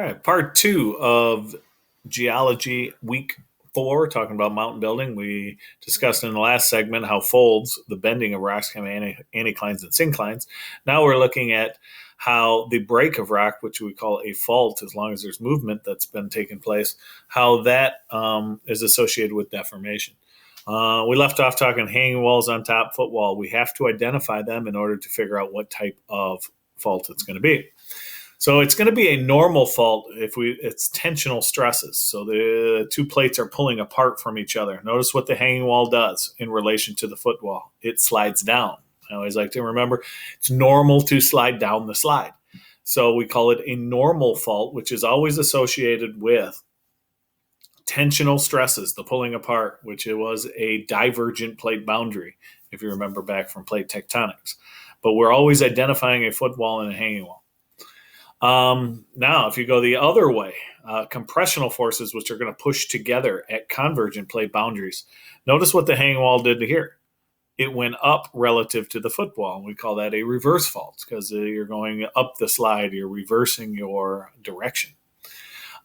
All right, part two of Geology Week 4, talking about mountain building. We discussed in the last segment how folds, the bending of rocks, can be anticlines and synclines. Now we're looking at how the break of rock, which we call a fault, as long as there's movement that's been taking place, how that is associated with deformation. We left off talking hanging walls on top, footwall. We have to identify them in order to figure out what type of fault it's going to be. So it's going to be a normal fault if it's tensional stresses. So the two plates are pulling apart from each other. Notice what the hanging wall does in relation to the footwall. It slides down. I always like to remember it's normal to slide down the slide. So we call it a normal fault, which is always associated with tensional stresses, the pulling apart, which it was a divergent plate boundary, if you remember back from plate tectonics. But we're always identifying a footwall and a hanging wall. Now, if you go the other way, compressional forces, which are going to push together at convergent plate boundaries. Notice what the hanging wall did here. It went up relative to the footwall. We call that a reverse fault because you're going up the slide, you're reversing your direction.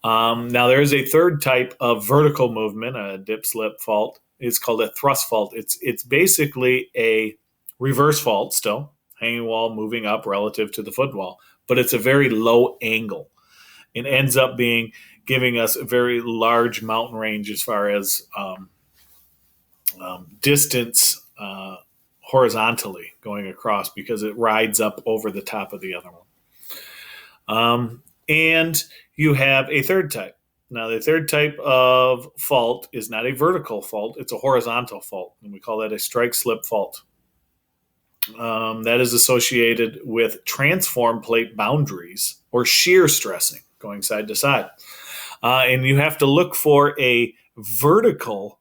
Now, there is a third type of vertical movement, a dip-slip fault. It's called a thrust fault. It's basically a reverse fault still, hanging wall moving up relative to the footwall, but it's a very low angle. It ends up giving us a very large mountain range as far as distance horizontally going across because it rides up over the top of the other one. And you have a third type. Now, the third type of fault is not a vertical fault. It's a horizontal fault, and we call that a strike-slip fault. That is associated with transform plate boundaries or shear stressing going side to side. And you have to look for a vertical,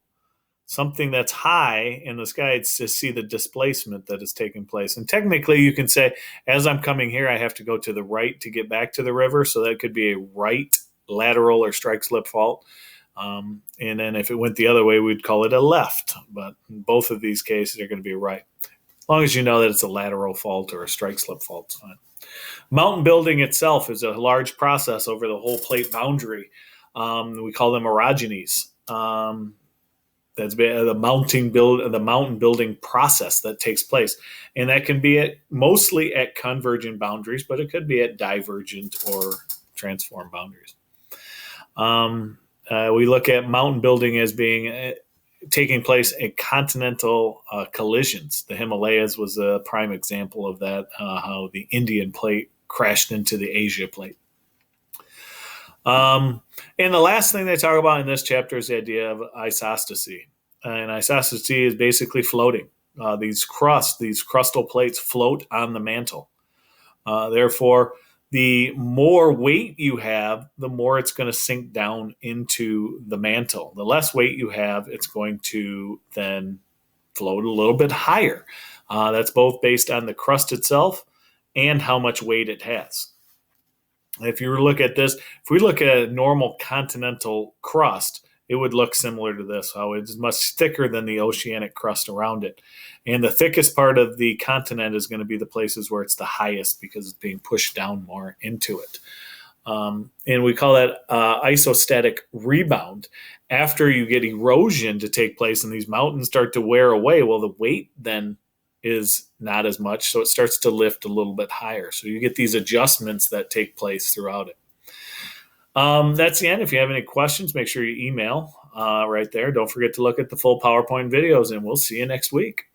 something that's high in the sky to see the displacement that is taking place. And technically you can say, as I'm coming here, I have to go to the right to get back to the river. So that could be a right lateral or strike slip fault. And then if it went the other way, we'd call it a left. But in both of these cases, they're going to be right. As long as you know that it's a lateral fault or a strike slip fault, it's fine. Mountain building itself is a large process over the whole plate boundary. We call them orogenies. That's the mountain building process that takes place, and that can be mostly at convergent boundaries, but it could be at divergent or transform boundaries. We look at mountain building as being taking place at continental collisions. The Himalayas was a prime example of that, how the Indian plate crashed into the Asia plate. And the last thing they talk about in this chapter is the idea of isostasy. And isostasy is basically floating. These crustal plates float on the mantle. Therefore, the more weight you have, the more it's going to sink down into the mantle. The less weight you have, it's going to then float a little bit higher. That's both based on the crust itself and how much weight it has. If you look at this, if we look at a normal continental crust, it would look similar to this, how it's much thicker than the oceanic crust around it. And the thickest part of the continent is going to be the places where it's the highest because it's being pushed down more into it. And we call that isostatic rebound. After you get erosion to take place and these mountains start to wear away, well, the weight then is not as much, so it starts to lift a little bit higher. So you get these adjustments that take place throughout it. That's the end. If you have any questions, make sure you email right there. Don't forget to look at the full PowerPoint videos, and we'll see you next week.